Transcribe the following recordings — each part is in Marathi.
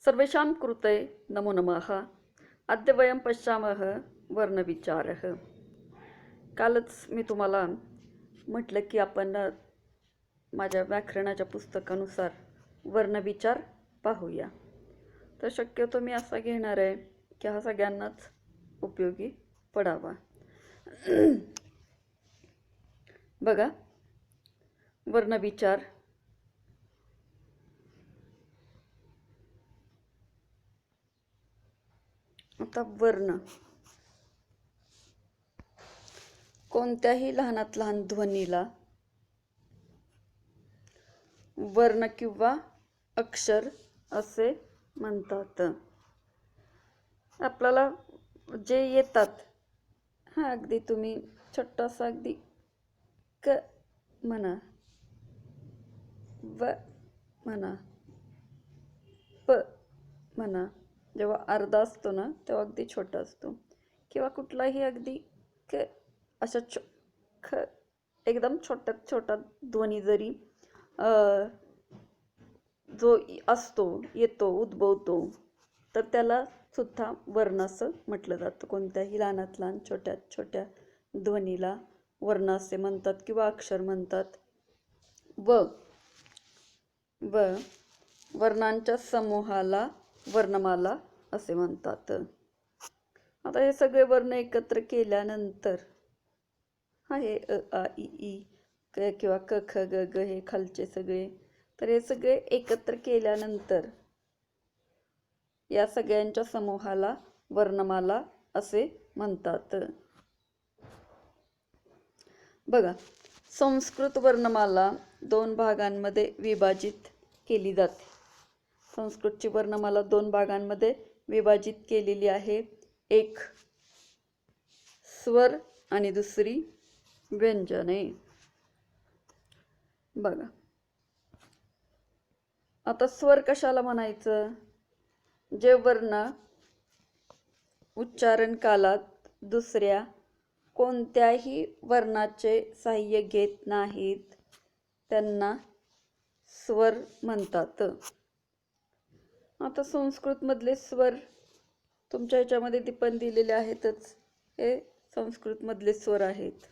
सर्वेषां कृते नमो नमः। अद्य वयं पश्यामः वर्णविचारः। कालच मी तुम्हाला म्हटलं की आपण माझ्या व्याकरणाच्या पुस्तकानुसार वर्णविचार पाहूया. तर शक्यतो मी असा घेणार आहे की हा सगळ्यांनाच उपयोगी पडावा. बघा, वर्णविचार आता वर्ण कोणत्याही लहानात लहान ध्वनीला वर्ण किंवा अक्षर असे म्हणतात. आपल्याला जे येतात, अगदी तुम्ही छोटासा अगदी क म्हणा, व म्हणा, प म्हणा. जेव्हा अर्धा असतो ना तेव्हा अगदी छोटा असतो, किंवा कुठलाही अगदी क अशा ख एकदम छोट्यात छोटा ध्वनी जरी जो असतो, येतो, उद्भवतो, तर त्याला सुद्धा वर्ण असं म्हटलं जातं. कोणत्याही लहानात लहान छोट्यात छोट्या ध्वनीला वर्ण असे म्हणतात किंवा अक्षर म्हणतात. व वर्णांच्या समूहाला वर्णमाला असे म्हणतात. आता हे सगळे वर्ण एकत्र केल्यानंतर हे अ आ इ ई किंवा क ख ग ग हे खालचे सगळे, तर हे सगळे एकत्र केल्यानंतर या सगळ्यांच्या समूहाला वर्णमाला असे म्हणतात. बघा, संस्कृत वर्णमाला 2 भागांमध्ये विभाजित केली जाते. संस्कृतची वर्णमाला 2 भागांमध्ये विभाजित केलेली आहे. एक स्वर आणि दुसरी व्यंजने. बघा, आता स्वर कशाला म्हणायचं? जे वर्ण उच्चारण कालात दुसऱ्या कोणत्याही वर्णाचे साहाय्य घेत नाहीत त्यांना स्वर म्हणतात. आता संस्कृतमधले स्वर तुमच्या ह्याच्यामध्ये ती पण दिलेले आहेतच. हे संस्कृतमधले स्वर आहेत.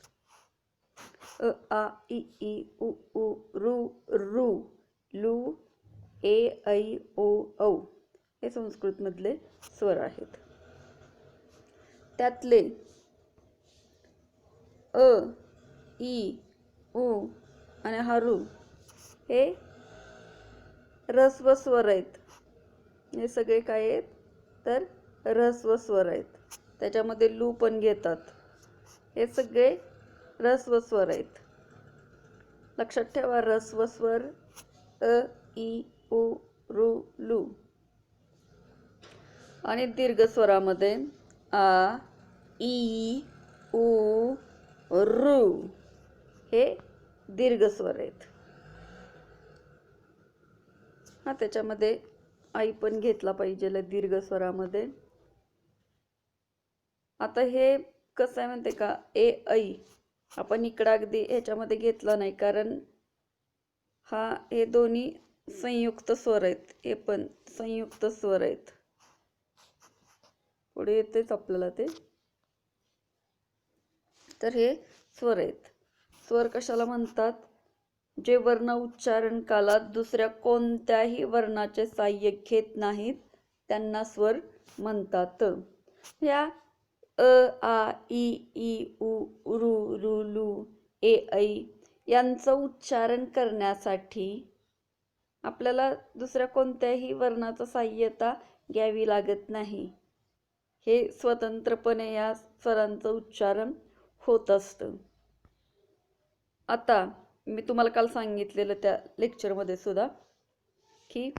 अ आ इ ई उ ऊ ऋ ऋ लू ए ऐ ओ औ हे संस्कृतमधले स्वर आहेत. त्यातले अ ई उ आणि हा ऋ हे ऱ्हस्व स्वर आहेत. हे सगळे काय आहेत? तर ऱ्हस्व स्वर आहेत. त्याच्यामध्ये लू पण घेतात. हे सगळे ऱ्हस्व स्वर आहेत. लक्षात ठेवा, ऱ्हस्व स्वर अ ई उ ऋ लू. आणि दीर्घ स्वरामध्ये आ ई उ ऋ हे दीर्घ स्वर आहेत. त्याच्यामध्ये आई पण घेतला पाहिजे दीर्घ स्वरामध्ये. आता हे कसं आहे म्हणते का, ए ऐ आपण इकडं अगदी ह्याच्यामध्ये घेतला नाही, कारण हे दोन्ही संयुक्त स्वर आहेत. हे पण संयुक्त स्वर आहेत. पुढे येतेच आपल्याला ते. तर हे स्वर आहेत. स्वर कशाला म्हणतात? जे वर्ण उच्चारण कालात दुसऱ्या कोणत्याही वर्णाचे साहाय्य घेत नाहीत त्यांना स्वर म्हणतात. या अ आ इ ई उ ऋ ऋ लू ए ऐ यांचं उच्चारण करण्यासाठी आपल्याला दुसऱ्या कोणत्याही वर्णाचं सहाय्यता घ्यावी लागत नाही. हे स्वतंत्रपणे या स्वरांचं उच्चारण होत असतं. आता मी तुम्हाला काल सांगितलेलं त्या लेक्चरमध्ये सुद्धा की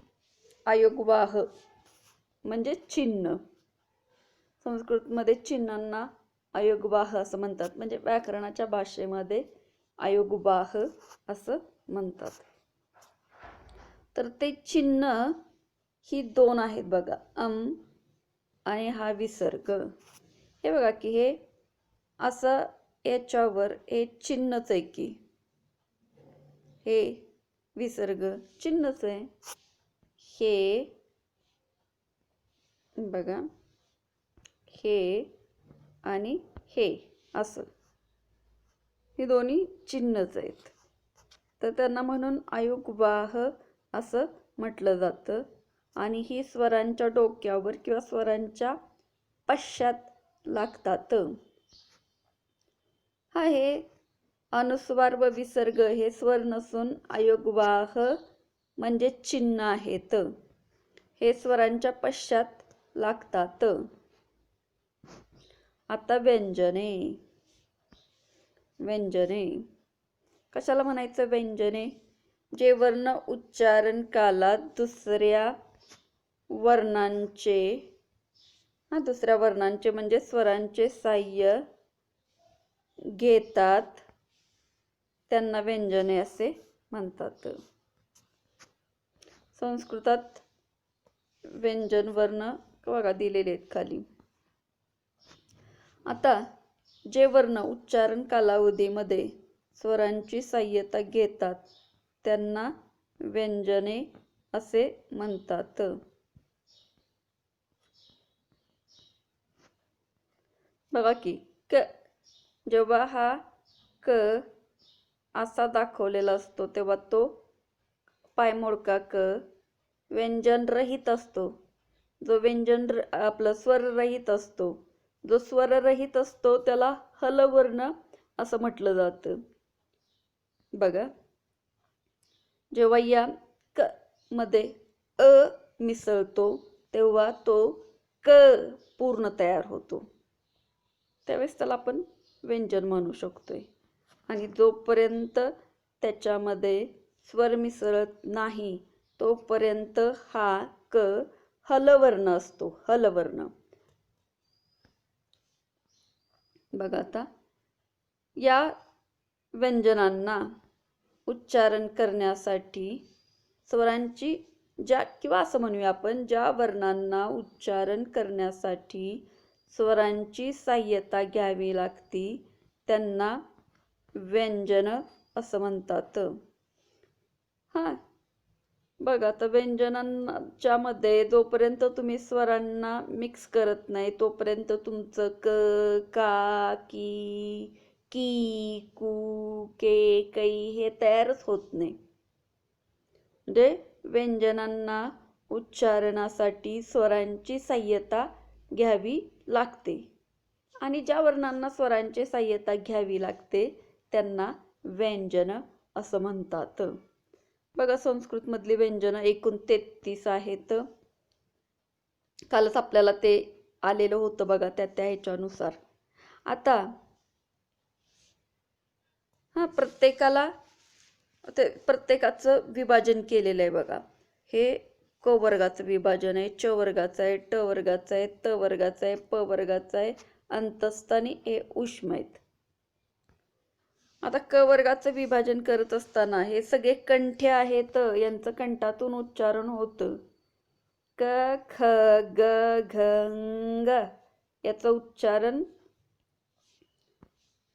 अयोगवाह म्हणजे चिन्ह. संस्कृतमध्ये चिन्हांना अयोगवाह असं म्हणतात. म्हणजे व्याकरणाच्या भाषेमध्ये अयोगवाह असं म्हणतात. तर ते चिन्ह ही 2 आहेत बघा, आणि हा विसर्ग. हे बघा की हे असं याच्यावर हे चिन्हच आहे की हे विसर्ग चिन्हच आहे. हे बघा, हे आणि हे असं, ही दोन्ही चिन्हच आहेत. तर त्यांना म्हणून अयुग्वाह असं म्हटलं जातं. आणि ही स्वरांच्या डोक्यावर किंवा स्वरांच्या पश्चात लागतात. हा, हे अनुस्वार व विसर्ग हे स्वर नसून अयुग्वाह म्हणजे चिन्ह आहेत. हे स्वरांच्या पश्चात लागतात. आता व्यंजने. व्यंजने कशाला म्हणायचं व्यंजने? जे वर्ण उच्चारण कालात दुसऱ्या वर्णांचे म्हणजे स्वरांचे साह्य घेतात त्यांना व्यंजने असे म्हणतात. संस्कृतात व्यंजन वर्ण बघा दिलेले आहेत खाली. आता जे वर्ण उच्चारण कालावधीमध्ये स्वरांची सहाय्यता घेतात त्यांना व्यंजने असे म्हणतात. बघा की क, जेव्हा हा क असा दाखवलेला असतो तेव्हा तो पायमोडका क व्यंजन रहित असतो. जो व्यंजन आपलं स्वर रहित असतो, जो स्वर रहित असतो त्याला हलवर्ण असं म्हटलं जातं. बघा, जेव्हा या क मध्ये अ मिसळतो तेव्हा तो क पूर्ण तयार होतो, त्यावेळेस त्याला आपण व्यंजन म्हणू शकतोय. आणि जोपर्यंत त्याच्यामध्ये स्वर मिसळत नाही तोपर्यंत हा क हलवर्ण असतो. हलवर्ण. बघा, आता या व्यंजनांना उच्चारण करण्यासाठी स्वरांची किंवा असं म्हणूया आपण, ज्या वर्णांना उच्चारण करण्यासाठी स्वरांची सहाय्यता घ्यावी लागती त्यांना व्यंजन असं म्हणतात. हां, बघा, आता व्यंजनांच्या मध्ये जोपर्यंत तुम्ही स्वरांना मिक्स करत नाही तोपर्यंत तुमचं क, का, की, की, कू, के, कै हे तयारच होत नाही. म्हणजे व्यंजनांना उच्चारणासाठी स्वरांची सहाय्यता घ्यावी लागते. आणि ज्या वर्णांना स्वरांची सहाय्यता घ्यावी लागते त्यांना व्यंजन असं म्हणतात. बघा, संस्कृतमधली व्यंजनं एकूण 33 आहेत. कालच आपल्याला ते आलेलं होतं बघा, त्या ह्याच्यानुसार. आता प्रत्येकाचं विभाजन केलेलं आहे बघा. हे क वर्गाचं विभाजन आहे, च वर्गाचं आहे, ट वर्गाचं आहे, त वर्गाचं आहे, प वर्गाचं आहे, अंतस्थ आणि हे उष्म आहेत. आता क वर्गाचं विभाजन करत असताना हे सगळे कंठे आहेत, यांचं कंठातून उच्चारण होतं. क, ख, ग, घ, ङ याचं उच्चारण,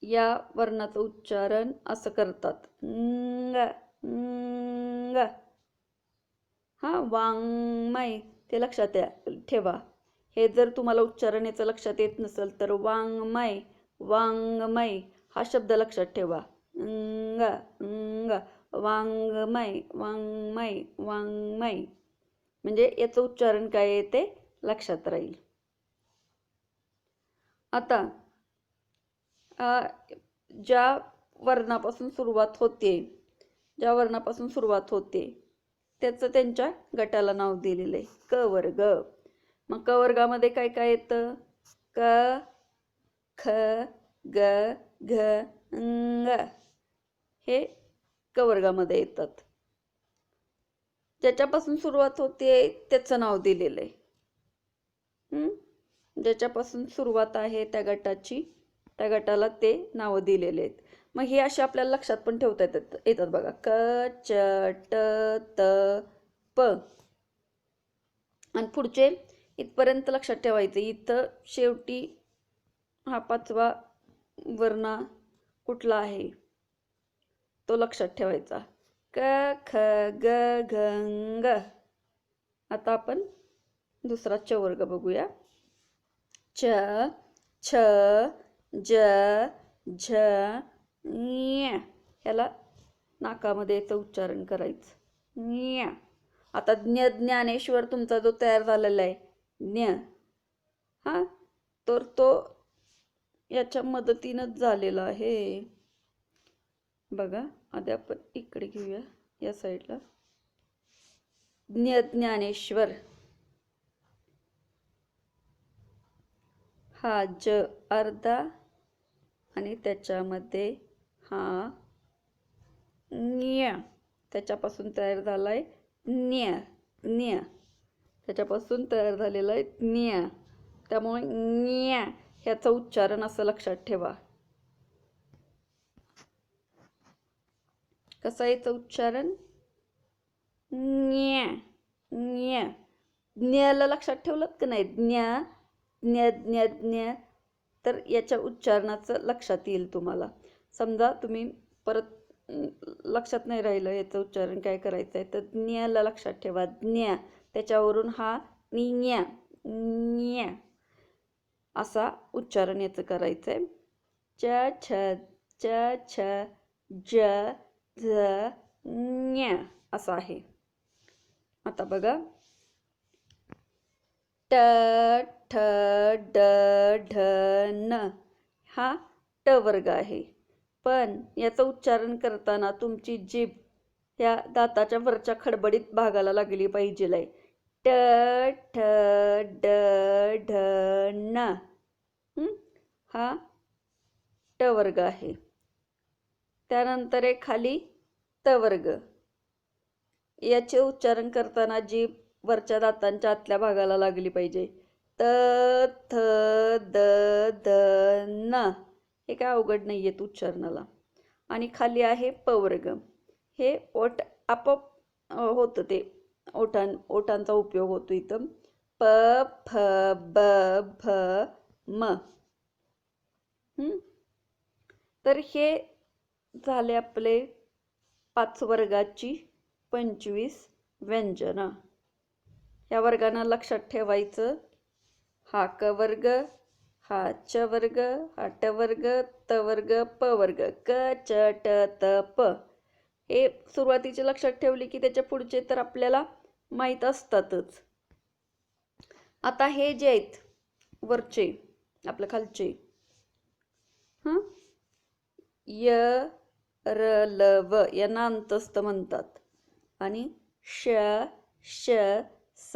या वर्णाचं उच्चारण असं करतात. ङ, ङ. हा, वाङ्मय ते लक्षात ठेवा. हे जर तुम्हाला उच्चारण याचं लक्षात येत नसेल तर वाङ्मय, वाङ्मय हा शब्द लक्षात ठेवा. ङ, ङ, वाङ्मय, वाङ्मय, वाङ्मय. म्हणजे याचं उच्चारण काय आहे ते लक्षात राहील. आता ज्या वर्णापासून सुरुवात होते त्याचं त्यांच्या गटाला नाव दिलेलं आहे क वर्ग. मग क वर्गामध्ये काय काय येतं? क, ख, ग, घ, ङ हे क वर्गामध्ये येतात. ज्याच्यापासून सुरुवात होते त्याचं नाव दिलेलं आहे. ज्याच्यापासून सुरुवात आहे त्या गटाला ते नावं दिलेले आहेत. मग हे असे आपल्याला लक्षात पण ठेवता येतात बघा. क, च, ट, त, प. आणि पुढचे इथपर्यंत लक्षात ठेवायचे. इथं शेवटी हा 5वा वर्ण कुठला आहे तो लक्षात ठेवायचा. क, ख, ग, घ, ङ. आता आपण दुसरा च वर्ग बघूया. च, छ, ज, झ, ञ. ह्याला नाकामध्ये याचं उच्चारण करायचं. ञ. आता ज्ञानेश्वर तुमचा जो तयार झालेला आहे ज्ञ, हा, तर तो याच्या मदतीनंच झालेला आहे. बघा आधी आपण इकडे घेऊया, या साईडला. ज्ञानेश्वर. हा ज अर्धा आणि त्याच्यामध्ये हा ञ, त्याच्यापासून तयार झालाय ञ. ञ त्याच्यापासून तयार झालेला आहे ञ. त्यामुळे ञ ह्याचं उच्चारण असं लक्षात ठेवा. कसं याचं उच्चारण? ञ. ञ. ज्ञला लक्षात ठेवलं का नाही? ज्ञ ज्ञ ज्ञ ज्ञ. तर याच्या उच्चारणाचं लक्षात येईल तुम्हाला. समजा तुम्ही परत लक्षात नाही राहिलं याचं उच्चारण काय करायचं आहे, तर ज्ञला लक्षात ठेवा. ज्ञ त्याच्यावरून हा ञ ञ असा उच्चारण याचं करायचं आहे. च छ च छ ज झ ञ असं आहे. आता बघा ट ठ ड ढ न हा ट वर्ग आहे. पण याचं उच्चारण करताना तुमची जीभ ह्या दाताच्या वरच्या खडबडीत भागाला लागली पाहिजे. ट ठ ड ढ न हा ट वर्ग आहे. त्यानंतर आहे खाली त वर्ग. याचे उच्चारण करताना जीभ वरच्या दातांच्या आतल्या भागाला लागली पाहिजे. त थ द ध न. हे काय अवघड नाही आहेत उच्चारणाला. आणि खाली आहे प वर्ग. हे ओठ आपोआप होतं, ते ओठांचा उपयोग होतो इथं. प फ ब भ म. तर हे झाले आपले 5 वर्गाची 25 व्यंजनं. या वर्गांना लक्षात ठेवायचं. हा क वर्ग, हा च वर्ग, हा ट वर्ग, त वर्ग, प वर्ग. क च ट त प. हे सुरुवातीचे लक्षात ठेवले की त्याच्या पुढचे तर आपल्याला माहीत असतातच. आता हे जे आहेत वरचे आपल्या खालचे, हां, य र ल व यांना अंतस्थ म्हणतात. आणि श श स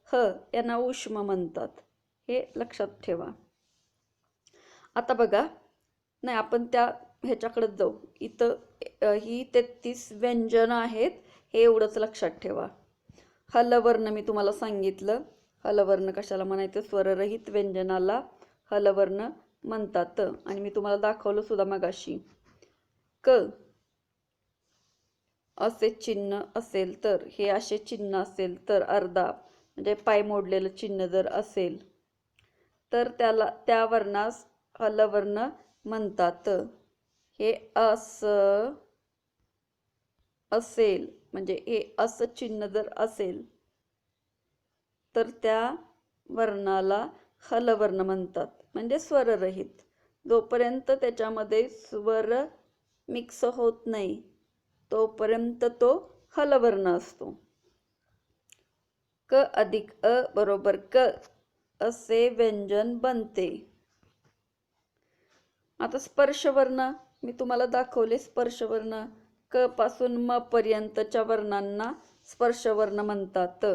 ह यांना उष्म म्हणतात. हे लक्षात ठेवा. आता बघा, नाही आपण त्या ह्याच्याकडे जाऊ. इथं ही 33 व्यंजनं आहेत, हे एवढंच लक्षात ठेवा. हलवर्ण मी तुम्हाला सांगितलं. हलवर्ण कशाला म्हणायचं? स्वररहित व्यंजनाला हलवर्ण म्हणतात. आणि मी तुम्हाला दाखवलं सुद्धा मगाशी. क असे चिन्ह असेल तर, हे असे चिन्ह असेल तर, अर्धा म्हणजे पाय मोडलेलं चिन्ह जर असेल तर त्याला त्या वर्णास हलवर्ण म्हणतात. हे असं असेल म्हणजे हे असं चिन्ह जर असेल तर त्या वर्णाला हलवर्ण म्हणतात, म्हणजे स्वररहित. जोपर्यंत त्याच्यामध्ये स्वर मिक्स होत नाही तोपर्यंत तो हलवर्ण असतो. क अधिक अ बरोबर क असे व्यंजन बनते. आता स्पर्शवर्ण मी तुम्हाला दाखवले. स्पर्शवर्ण क पासून म पर्यंतच्या वर्णांना स्पर्शवर्ण म्हणतात.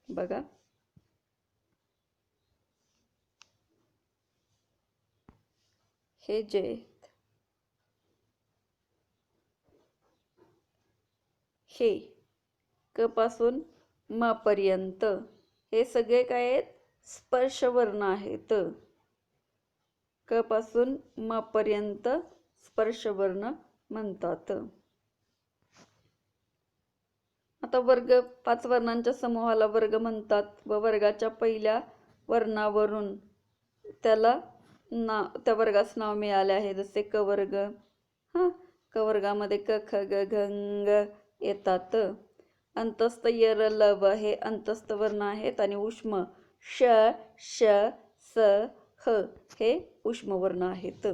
बघा, हे जे हे क पासून म पर्यंत हे सगळे काय आहेत? स्पर्शवर्ण आहेत. क पासून म पर्यंत स्पर्शवर्ण म्हणतात. आता वर्ग 5 वर्णांच्या समूहाला वर्ग म्हणतात व वर्गाच्या पहिल्या वर्णावरून त्याला त्या वर्गास नाव मिळाले आहे. जसे क वर्ग. हां, क वर्गामध्ये क ख ग घ ङ येतात. अंतस्थ य र ल व हे अंतस्थ वर्ण आहेत आणि उष्म श श स ह हे उष्म वर्ण आहेत.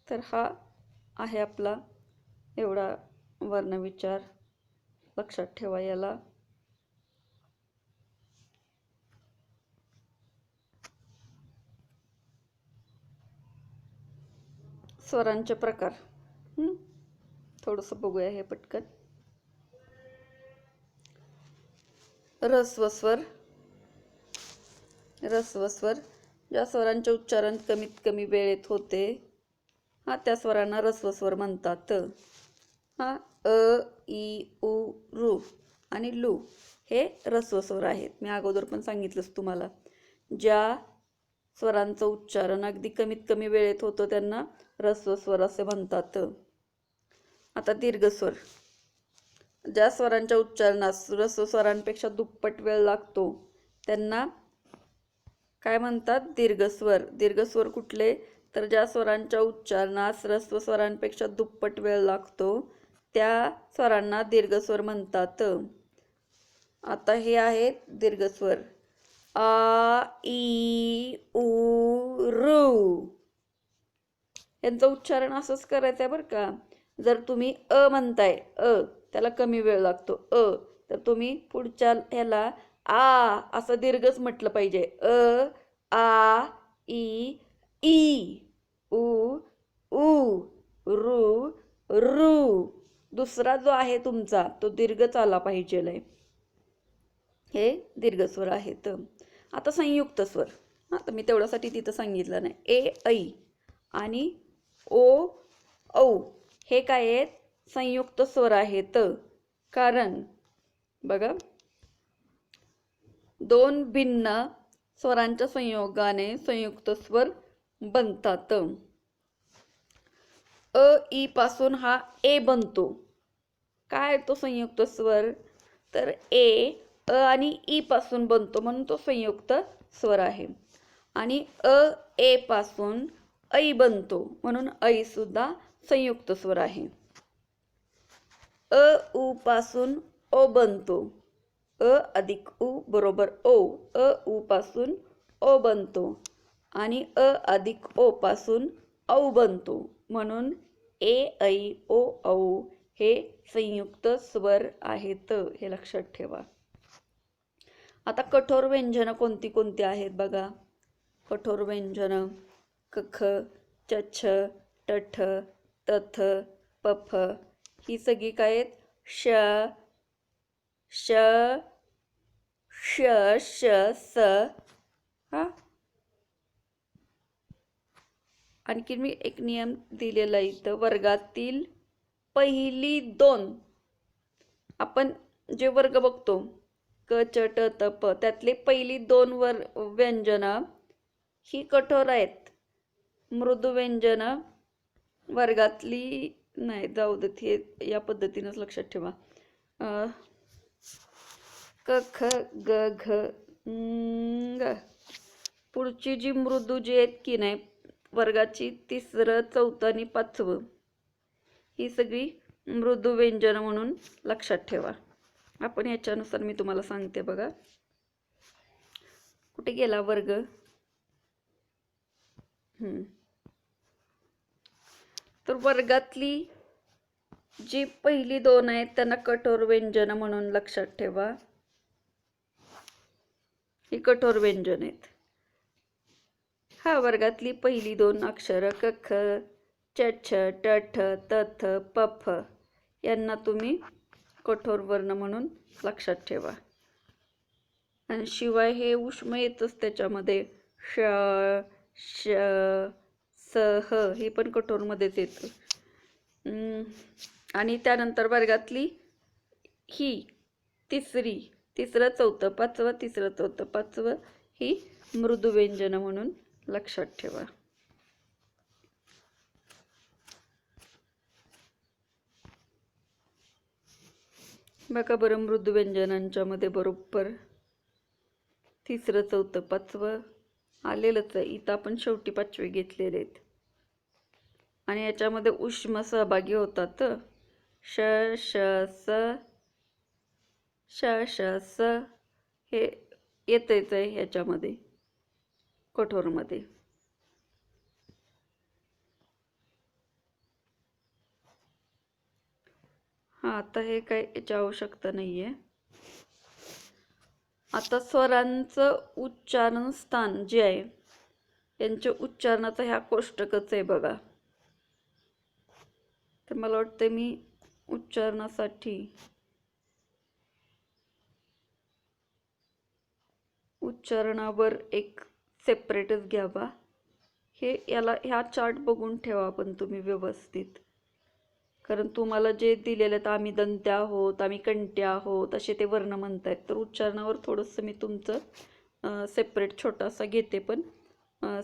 तर हा आहे आपला एवढा वर्णविचार. लक्षात ठेवा याला. स्वरांचे प्रकार थोडंसं बघूया हे पटकन. ऱ्हस्व स्वर. ऱ्हस्व स्वर ज्या स्वरांचे उच्चारण कमीत कमी वेळेत होते त्या स्वरांना ऱ्हस्व स्वर म्हणतात. अ इ उ ऋ आणि लू हे ऱ्हस्व स्वर आहेत. मी अगोदर पण सांगितलंच तुम्हाला. ज्या स्वरांचं उच्चारण अगदी कमीत कमी वेळेत होतं त्यांना ऱ्हस्व स्वर असे म्हणतात. आता दीर्घस्वर. ज्या स्वरांच्या उच्चारणास ऱ्हस्व स्वरांपेक्षा दुप्पट वेळ लागतो त्यांना काय म्हणतात? दीर्घस्वर. दीर्घस्वर कुठले? तर ज्या स्वरांच्या उच्चारणास ऱ्हस्व स्वरांपेक्षा दुप्पट वेळ लागतो त्या स्वरांना दीर्घस्वर म्हणतात. आता हे आहेत दीर्घस्वर. आ इ उ ऋ. यांचं उच्चारण असंच करायचं आहे बरं का. जर तुम्ही अ म्हणताय त्याला कमी वेळ लागतो तर तुम्ही पुढच्या ह्याला आ असं दीर्घच म्हटलं पाहिजे. आ इ ई उ ऊ रू रू. दुसरा जो आहे तुमचा तो दीर्घच आला पाहिजे. हे दीर्घस्वर आहेत. आता संयुक्त स्वर. तर मी तेवढ्यासाठी तिथं सांगितलं नाही. ए ऐ आणि ओ औ हे काय आहेत? संयुक्त स्वर आहेत. कारण बघा दोन भिन्न स्वरांच्या संयोगाने संयुक्त स्वर बनतात. अ ई पासून हा ए बनतो. काय तो संयुक्त स्वर? तर ए अ आणि ई पासून बनतो म्हणून तो संयुक्त स्वर आहे. आणि अ ए पासून ऐ बनतो म्हणून ऐ सुद्धा संयुक्त स्वर आहे. अ उ पासून ओ बनतो. अ अधिक उ बरोबर ओ. अ उ पासून ओ बनतो आणि अ अधिक ओ पासून औ बनतो म्हणून ए ऐ ओ औ हे संयुक्त स्वर आहेत. हे लक्षात ठेवा. आता कठोर व्यंजनं कोणती कोणती आहेत बघा. कठोर व्यंजनं क ख च छ ट ठ त थ प फ ही सगळी काय आहेत? श श श श स. आणखी मी एक नियम दिलेला इथं. वर्गातील पहिली दोन आपण जे वर्ग बघतो क च ट त प त्यातले पहिली दोन व्यंजनं ही कठोर आहेत. मृदू व्यंजनं वर्गातली नाही. जाऊ देत. हे या पद्धतीनंच लक्षात ठेवा. क ख ग घ ग. पुढची जी मृदू जी आहेत की नाही वर्गाची तिसरं चौथं आणि पाचवं ही सगळी मृदू व्यंजन म्हणून लक्षात ठेवा. आपण याच्यानुसार मी तुम्हाला सांगते बघा. कुठे गेला वर्ग? तर वर्गातली जी पहिली दोन आहेत त्यांना कठोर व्यंजन म्हणून लक्षात ठेवा. ही कठोर व्यंजन आहेत. वर्गातली पहिली दोन अक्षर क ख च छ ट ठ त थ प फ यांना तुम्ही कठोर वर्ण म्हणून लक्षात ठेवा. आणि शिवाय हे उष्म येतच त्याच्यामध्ये. श श स ह हे पण कठोरमध्येच येतं. आणि त्यानंतर वर्गातली ही तिसरं चौथं पाचवं तिसरं चौथं पाचवं ही मृदू व्यंजन म्हणून लक्षात ठेवा. बघा बरं मृदू व्यंजनांच्या मध्ये बरोबर तिसरं चौथं पाचवं आलेलंच आहे. इथं आपण शेवटी पाचवे घेतलेले आहेत आणि याच्यामध्ये उष्म सहभागी होतात. श श स श श स हे येतेच आहे ह्याच्यामध्ये कठोरमध्ये. हां, आता हे काय याची आवश्यकता नाही आहे. आता स्वरांचं उच्चारण स्थान जे आहे यांच्या उच्चारणाचा ह्या कोष्टकच आहे बघा. तर मला वाटतं मी उच्चारणासाठी उच्चारणावर एक सेपरेटच घ्यावा. ह्या चार्ट बघून ठेवा पण तुम्ही व्यवस्थित, कारण तुम्हाला जे दिलेले आहेत आम्ही दंत्या आहोत, आम्ही कंट्या आहोत असे ते वर्ण म्हणतायत. तर उच्चारणावर थोडंसं मी तुमचं सेपरेट छोटासा घेते, पण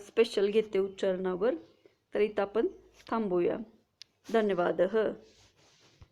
स्पेशल घेते उच्चारणावर. तर इथं आपण थांबूया. धन्यवाद.